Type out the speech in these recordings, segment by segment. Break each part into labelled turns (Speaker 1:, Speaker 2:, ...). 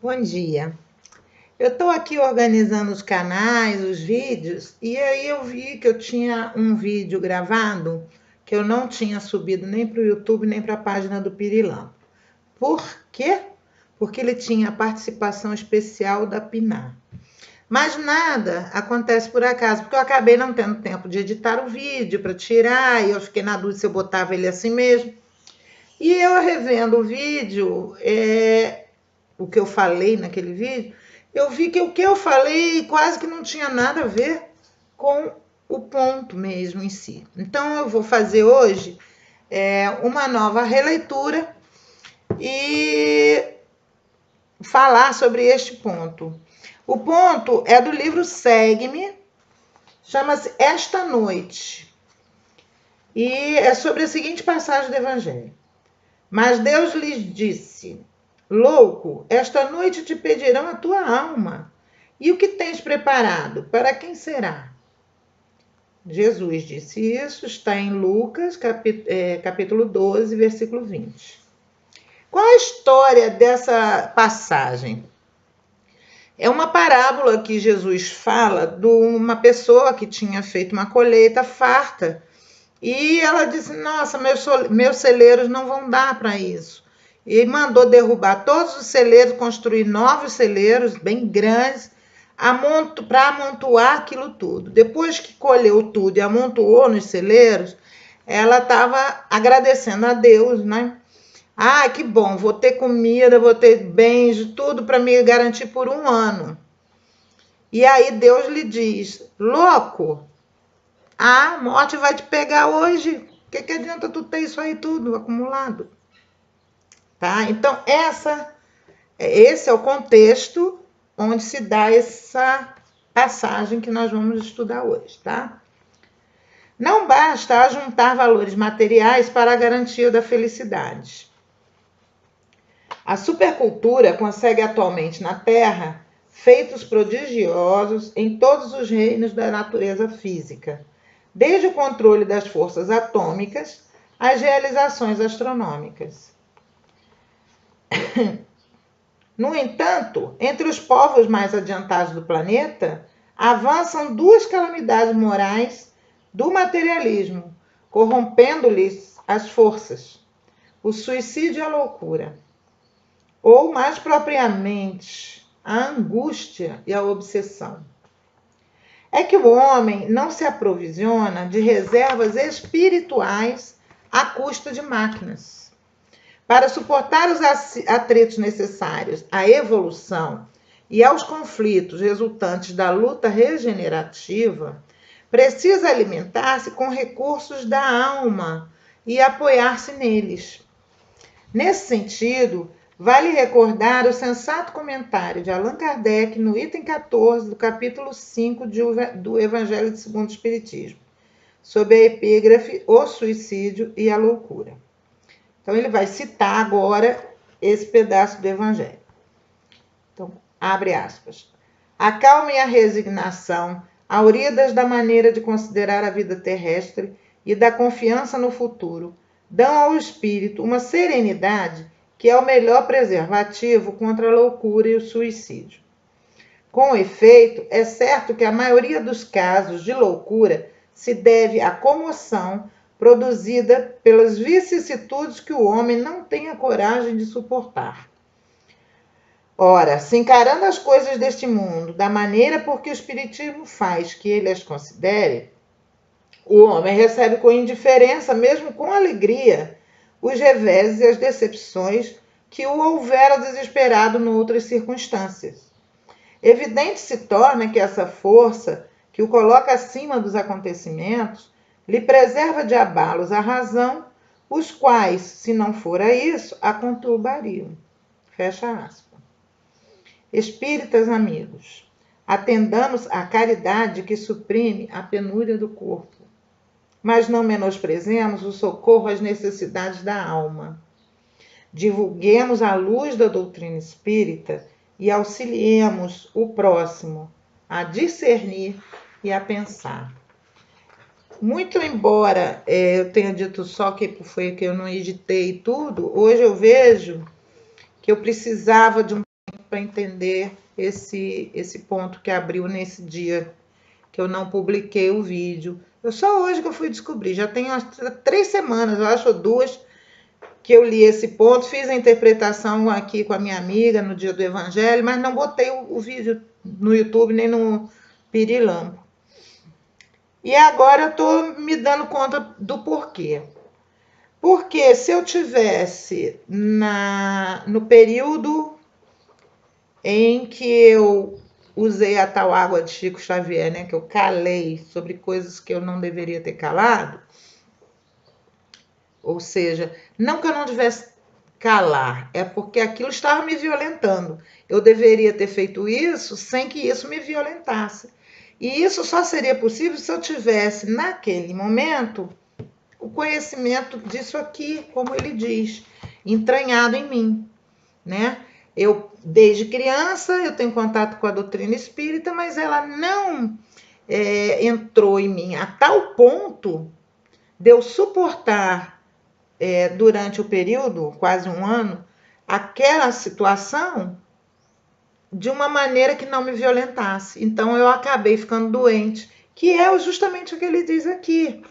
Speaker 1: Bom dia. Eu estou aqui organizando os canais, os vídeos, e aí eu vi que eu tinha um vídeo gravado que eu não tinha subido nem para o YouTube nem para a página do Pirilampo. Por quê? Porque ele tinha participação especial da Pinar. Mas nada acontece por acaso, porque eu acabei não tendo tempo de editar o vídeo para tirar, e eu fiquei na dúvida se eu botava ele assim mesmo. E eu revendo o vídeo, o que eu falei naquele vídeo, eu vi que o que eu falei quase que não tinha nada a ver com o ponto mesmo em si. Então eu vou fazer hoje uma nova releitura e falar sobre este ponto. O ponto é do livro Segue-me, chama-se Esta Noite, e é sobre a seguinte passagem do Evangelho. Mas Deus lhes disse: louco, esta noite te pedirão a tua alma. E o que tens preparado? Para quem será? Jesus disse isso, está em Lucas, capítulo 12, versículo 20. Qual a história dessa passagem? É uma parábola que Jesus fala de uma pessoa que tinha feito uma colheita farta. E ela disse: nossa, meus celeiros não vão dar para isso. E mandou derrubar todos os celeiros, construir novos celeiros bem grandes, para amontoar aquilo tudo. Depois que colheu tudo e amontoou nos celeiros, ela estava agradecendo a Deus, né? Ah, que bom, vou ter comida, vou ter bens, tudo para me garantir por um ano. E aí Deus lhe diz: louco, a morte vai te pegar hoje. O que adianta tu ter isso aí tudo acumulado? Tá? Então, esse é o contexto onde se dá essa passagem que nós vamos estudar hoje, tá? Não basta ajuntar valores materiais para a garantia da felicidade. A supercultura consegue atualmente na Terra feitos prodigiosos em todos os reinos da natureza física, desde o controle das forças atômicas às realizações astronômicas. No entanto, entre os povos mais adiantados do planeta, avançam duas calamidades morais do materialismo, corrompendo-lhes as forças: o suicídio e a loucura, ou mais propriamente, a angústia e a obsessão. É que o homem não se aprovisiona de reservas espirituais à custa de máquinas. Para suportar os atritos necessários à evolução e aos conflitos resultantes da luta regenerativa, precisa alimentar-se com recursos da alma e apoiar-se neles. Nesse sentido, vale recordar o sensato comentário de Allan Kardec no item 14 do capítulo 5 do Evangelho segundo o Espiritismo, sob a epígrafe O Suicídio e a Loucura. Então, ele vai citar agora esse pedaço do Evangelho. Então, abre aspas. Acalmem a resignação, auridas da maneira de considerar a vida terrestre e da confiança no futuro, dão ao espírito uma serenidade que é o melhor preservativo contra a loucura e o suicídio. Com efeito, é certo que a maioria dos casos de loucura se deve à comoção produzida pelas vicissitudes que o homem não tem a coragem de suportar. Ora, se encarando as coisas deste mundo da maneira por que o Espiritismo faz que ele as considere, o homem recebe com indiferença, mesmo com alegria, os reveses e as decepções que o houvera desesperado noutras circunstâncias. Evidente se torna que essa força, que o coloca acima dos acontecimentos, lhe preserva de abalos a razão, os quais, se não fora isso, a conturbariam. Fecha aspas. Espíritas amigos, atendamos à caridade que suprime a penúria do corpo, mas não menosprezemos o socorro às necessidades da alma. Divulguemos a luz da doutrina espírita e auxiliemos o próximo a discernir e a pensar. Muito embora eu tenha dito só que foi que eu não editei tudo, hoje eu vejo que eu precisava de um para entender esse ponto que abriu nesse dia que eu não publiquei o vídeo. Eu só hoje que eu fui descobrir, já tem umas 3 semanas, eu acho, 2, que eu li esse ponto, fiz a interpretação aqui com a minha amiga no dia do Evangelho, mas não botei o vídeo no YouTube nem no Pirilampo. E agora eu estou me dando conta do porquê. Porque se eu tivesse no período em que eu usei a tal água de Chico Xavier, né, que eu calei sobre coisas que eu não deveria ter calado, ou seja, não que eu não devesse calar, é porque aquilo estava me violentando. Eu deveria ter feito isso sem que isso me violentasse. E isso só seria possível se eu tivesse, naquele momento, o conhecimento disso aqui, como ele diz, entranhado em mim, né? Eu, desde criança, eu tenho contato com a doutrina espírita, mas ela não entrou em mim a tal ponto de eu suportar, durante o período, quase um ano, aquela situação de uma maneira que não me violentasse. Então, eu acabei ficando doente, que é justamente o que ele diz aqui.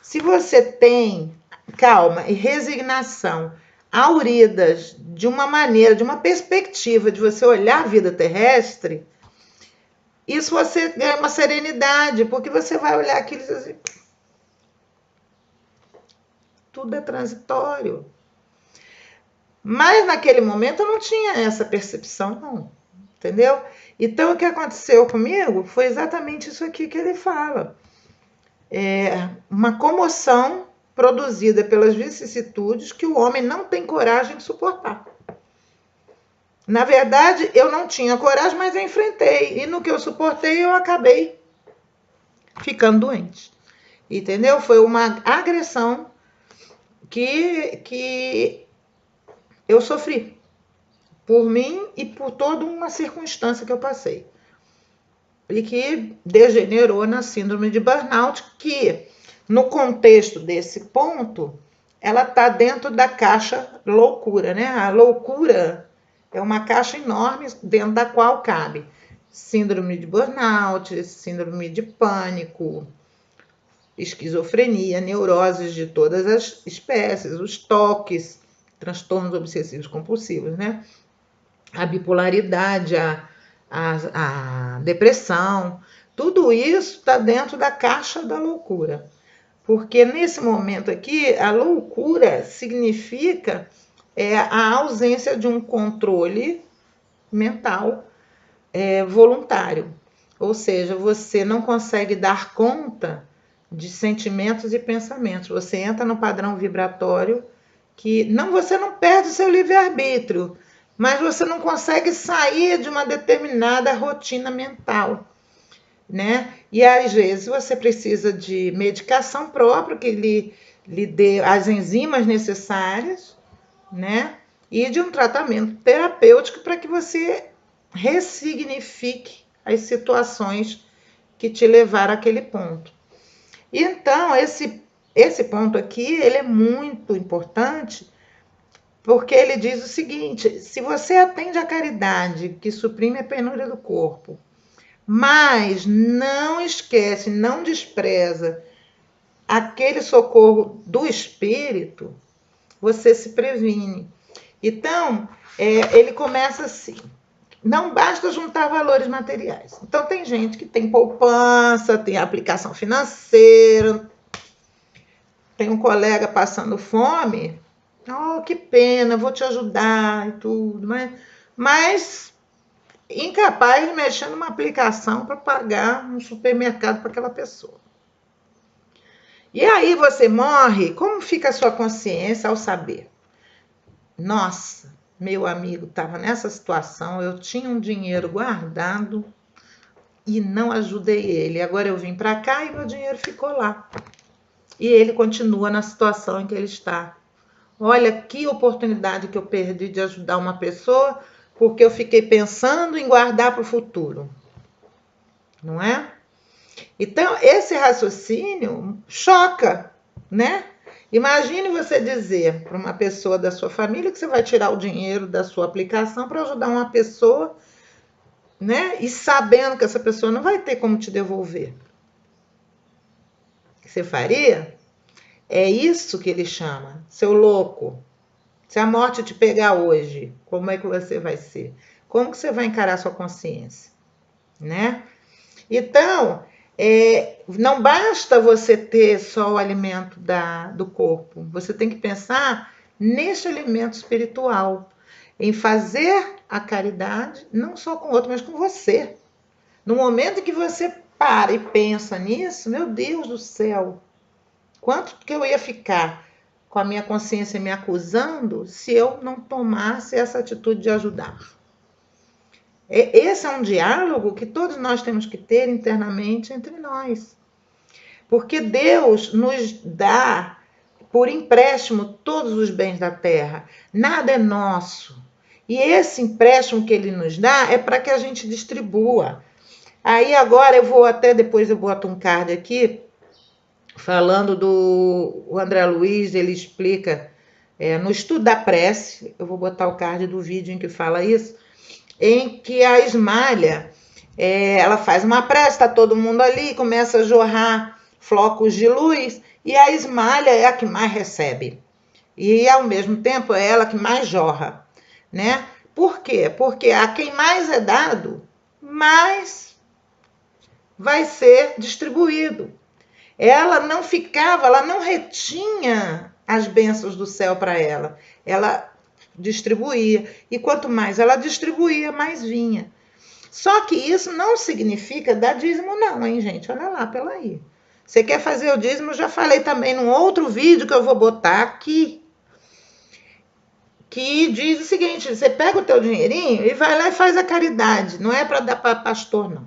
Speaker 1: Se você tem calma e resignação auridas de uma maneira, de uma perspectiva de você olhar a vida terrestre, isso você ganha uma serenidade, porque você vai olhar aquilo e dizer assim, tudo é transitório. Mas naquele momento eu não tinha essa percepção, não. Entendeu? Então o que aconteceu comigo foi exatamente isso aqui que ele fala. Uma comoção produzida pelas vicissitudes que o homem não tem coragem de suportar. Na verdade, eu não tinha coragem, mas eu enfrentei. E no que eu suportei, eu acabei ficando doente. Entendeu? Foi uma agressão que eu sofri. Por mim e por toda uma circunstância que eu passei. E que degenerou na síndrome de burnout, que, no contexto desse ponto, ela está dentro da caixa loucura, né? A loucura é uma caixa enorme dentro da qual cabe síndrome de burnout, síndrome de pânico, esquizofrenia, neuroses de todas as espécies, os toques, transtornos obsessivos compulsivos, né? A bipolaridade, a depressão, tudo isso está dentro da caixa da loucura. Porque nesse momento aqui, a loucura significa a ausência de um controle mental voluntário. Ou seja, você não consegue dar conta de sentimentos e pensamentos. Você entra no padrão vibratório que você não perde o seu livre-arbítrio, mas você não consegue sair de uma determinada rotina mental, né? E às vezes você precisa de medicação própria que lhe dê as enzimas necessárias, né? E de um tratamento terapêutico para que você ressignifique as situações que te levaram àquele ponto. Então, esse ponto aqui, ele é muito importante, porque ele diz o seguinte: se você atende à caridade que suprime a penúria do corpo, mas não esquece, não despreza aquele socorro do espírito, você se previne. Então, ele começa assim: não basta juntar valores materiais. Então, tem gente que tem poupança, tem aplicação financeira, tem um colega passando fome, oh, que pena, vou te ajudar e tudo, mas incapaz de mexer numa aplicação para pagar um supermercado para aquela pessoa. E aí você morre, como fica a sua consciência ao saber? Nossa, meu amigo estava nessa situação, eu tinha um dinheiro guardado e não ajudei ele. Agora eu vim para cá e meu dinheiro ficou lá. E ele continua na situação em que ele está. Olha que oportunidade que eu perdi de ajudar uma pessoa porque eu fiquei pensando em guardar para o futuro. Não é? Então, esse raciocínio choca, né? Imagine você dizer para uma pessoa da sua família que você vai tirar o dinheiro da sua aplicação para ajudar uma pessoa, né? E sabendo que essa pessoa não vai ter como te devolver. Você faria? É isso que ele chama, seu louco. Se a morte te pegar hoje, como é que você vai ser? Como que você vai encarar sua consciência, né? Então, não basta você ter só o alimento do corpo. Você tem que pensar neste alimento espiritual, em fazer a caridade, não só com o outro, mas com você. No momento em que você para e pensa nisso, meu Deus do céu, quanto que eu ia ficar com a minha consciência me acusando se eu não tomasse essa atitude de ajudar? Esse é um diálogo que todos nós temos que ter internamente entre nós. Porque Deus nos dá por empréstimo todos os bens da terra. Nada é nosso. E esse empréstimo que ele nos dá é para que a gente distribua. Aí agora eu vou até, depois eu boto um card aqui, falando o André Luiz, ele explica no estudo da prece, eu vou botar o card do vídeo em que fala isso, em que a Ismália, ela faz uma prece, está todo mundo ali, começa a jorrar flocos de luz, e a Ismália é a que mais recebe. E, ao mesmo tempo, é ela que mais jorra, né? Por quê? Porque a quem mais é dado, mais vai ser distribuído. Ela não ficava, ela não retinha as bênçãos do céu para ela. Ela distribuía. E quanto mais ela distribuía, mais vinha. Só que isso não significa dar dízimo não, hein, gente? Olha lá, peraí. Você quer fazer o dízimo? Eu já falei também num outro vídeo que eu vou botar aqui, que diz o seguinte: você pega o teu dinheirinho e vai lá e faz a caridade. Não é para dar para pastor, não.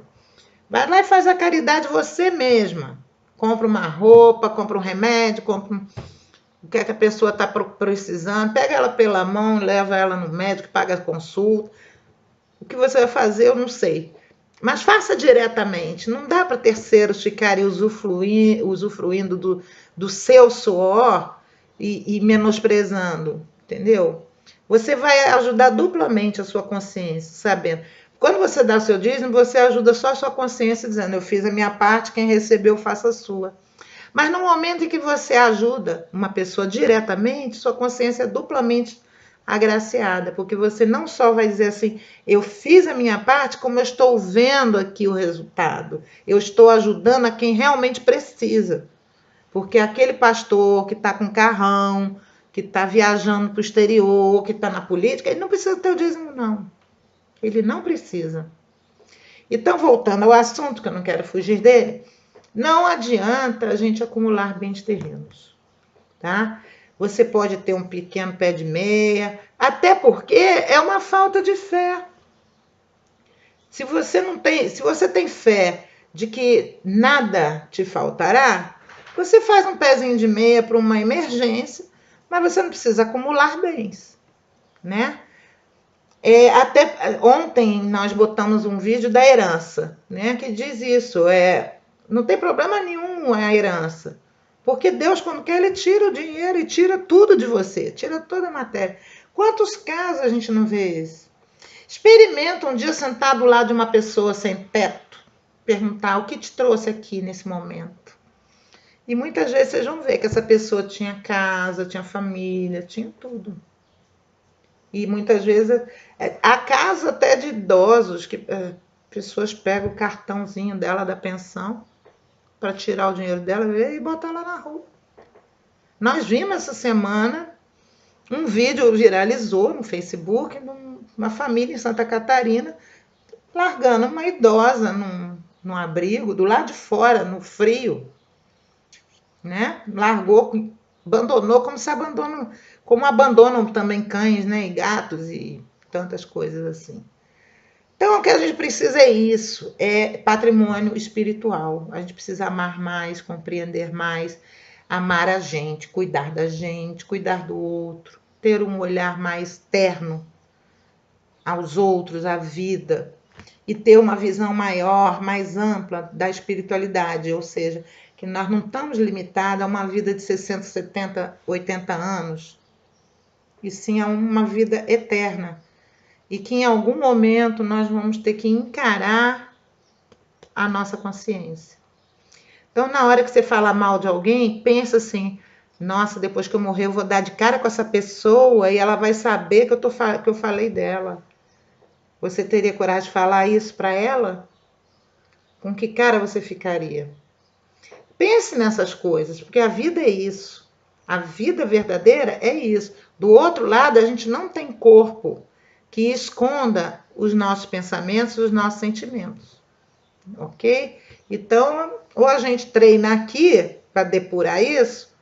Speaker 1: Vai lá e faz a caridade você mesma. Compra uma roupa, compra um remédio, compra o que é que a pessoa está precisando. Pega ela pela mão, leva ela no médico, paga a consulta. O que você vai fazer, eu não sei. Mas faça diretamente. Não dá para terceiros ficarem usufruindo do seu suor e menosprezando, entendeu? Você vai ajudar duplamente a sua consciência, sabendo. Quando você dá o seu dízimo, você ajuda só a sua consciência, dizendo: eu fiz a minha parte, quem recebeu, faça a sua. Mas no momento em que você ajuda uma pessoa diretamente, sua consciência é duplamente agraciada, porque você não só vai dizer assim: eu fiz a minha parte, como eu estou vendo aqui o resultado. Eu estou ajudando a quem realmente precisa. Porque aquele pastor que está com carrão, que está viajando para o exterior, que está na política, ele não precisa ter o dízimo, não. Ele não precisa. Então, voltando ao assunto, que eu não quero fugir dele, não adianta a gente acumular bens terrenos, tá? Você pode ter um pequeno pé de meia, até porque é uma falta de fé. Se você tem fé de que nada te faltará, você faz um pezinho de meia para uma emergência, mas você não precisa acumular bens, né? Até ontem nós botamos um vídeo da herança, né? Que diz isso, não tem problema nenhum a herança. Porque Deus, quando quer, Ele tira o dinheiro e tira tudo de você, tira toda a matéria. Quantos casos a gente não vê isso? Experimenta um dia sentar do lado de uma pessoa sem teto, perguntar: o que te trouxe aqui nesse momento? E muitas vezes vocês vão ver que essa pessoa tinha casa, tinha família, tinha tudo. E muitas vezes há casos até de idosos que pessoas pegam o cartãozinho dela da pensão para tirar o dinheiro dela e botar lá na rua. Nós vimos essa semana um vídeo viralizou no Facebook de uma família em Santa Catarina largando uma idosa num abrigo do lado de fora, no frio, né? Largou, abandonou como abandonam também cães, né? E gatos e tantas coisas assim. Então, o que a gente precisa é isso, é patrimônio espiritual. A gente precisa amar mais, compreender mais, amar a gente, cuidar da gente, cuidar do outro, ter um olhar mais terno aos outros, à vida, e ter uma visão maior, mais ampla da espiritualidade, ou seja, que nós não estamos limitados a uma vida de 60, 70, 80 anos, e sim a uma vida eterna. E que em algum momento nós vamos ter que encarar a nossa consciência. Então, na hora que você fala mal de alguém, pensa assim: nossa, depois que eu morrer, eu vou dar de cara com essa pessoa e ela vai saber que eu falei dela. Você teria coragem de falar isso para ela? Com que cara você ficaria? Pense nessas coisas, porque a vida é isso. A vida verdadeira é isso. Do outro lado, a gente não tem corpo que esconda os nossos pensamentos, os nossos sentimentos. Ok? Então, ou a gente treina aqui para depurar isso,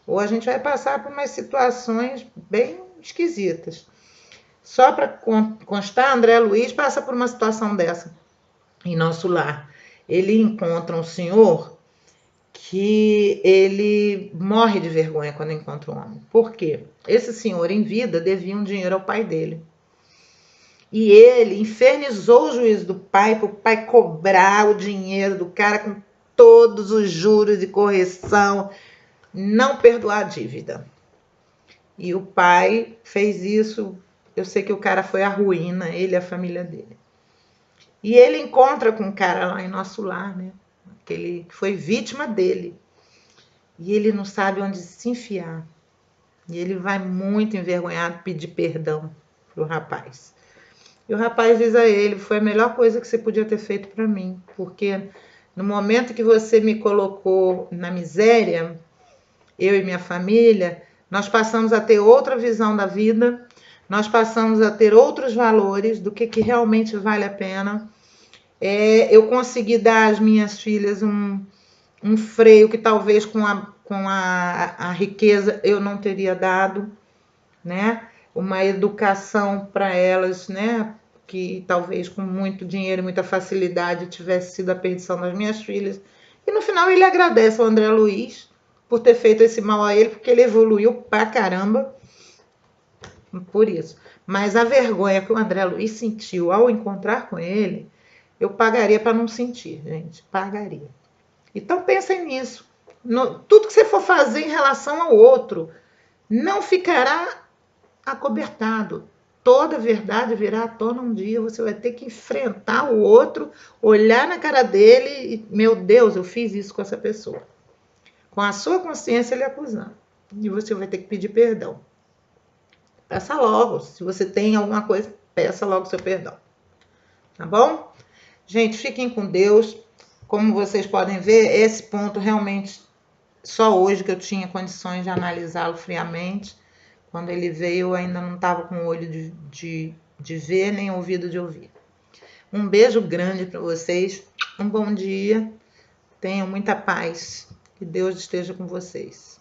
Speaker 1: ou a gente vai passar por umas situações bem esquisitas. Só para constar, André Luiz passa por uma situação dessa em nosso lar. Ele encontra um senhor que ele morre de vergonha quando encontra um homem. Por quê? Esse senhor em vida devia um dinheiro ao pai dele. E ele infernizou o juízo do pai para o pai cobrar o dinheiro do cara com todos os juros e correção, não perdoar a dívida. E o pai fez isso. Eu sei que o cara foi a ruína, ele e a família dele. E ele encontra com um cara lá em nosso lar, né? Aquele que foi vítima dele. E ele não sabe onde se enfiar. E ele vai muito envergonhado pedir perdão pro rapaz. E o rapaz diz a ele: foi a melhor coisa que você podia ter feito para mim, porque no momento que você me colocou na miséria, eu e minha família, nós passamos a ter outra visão da vida, nós passamos a ter outros valores do que realmente vale a pena. Eu consegui dar às minhas filhas um freio que talvez com a riqueza eu não teria dado, né? Uma educação para elas, né? Que talvez com muito dinheiro e muita facilidade tivesse sido a perdição das minhas filhas. E no final ele agradece ao André Luiz por ter feito esse mal a ele, porque ele evoluiu pra caramba por isso. Mas a vergonha que o André Luiz sentiu ao encontrar com ele, eu pagaria para não sentir, gente. Pagaria. Então pensem nisso. Tudo que você for fazer em relação ao outro não ficará acobertado. Toda verdade virá à tona um dia. Você vai ter que enfrentar o outro, olhar na cara dele e, meu Deus, eu fiz isso com essa pessoa. Com a sua consciência lhe acusando. E você vai ter que pedir perdão. Peça logo. Se você tem alguma coisa, peça logo seu perdão. Tá bom? Gente, fiquem com Deus. Como vocês podem ver, esse ponto realmente só hoje que eu tinha condições de analisá-lo friamente. Quando ele veio, eu ainda não estava com o olho de ver, nem ouvido de ouvir. Um beijo grande para vocês. Um bom dia. Tenham muita paz. Que Deus esteja com vocês.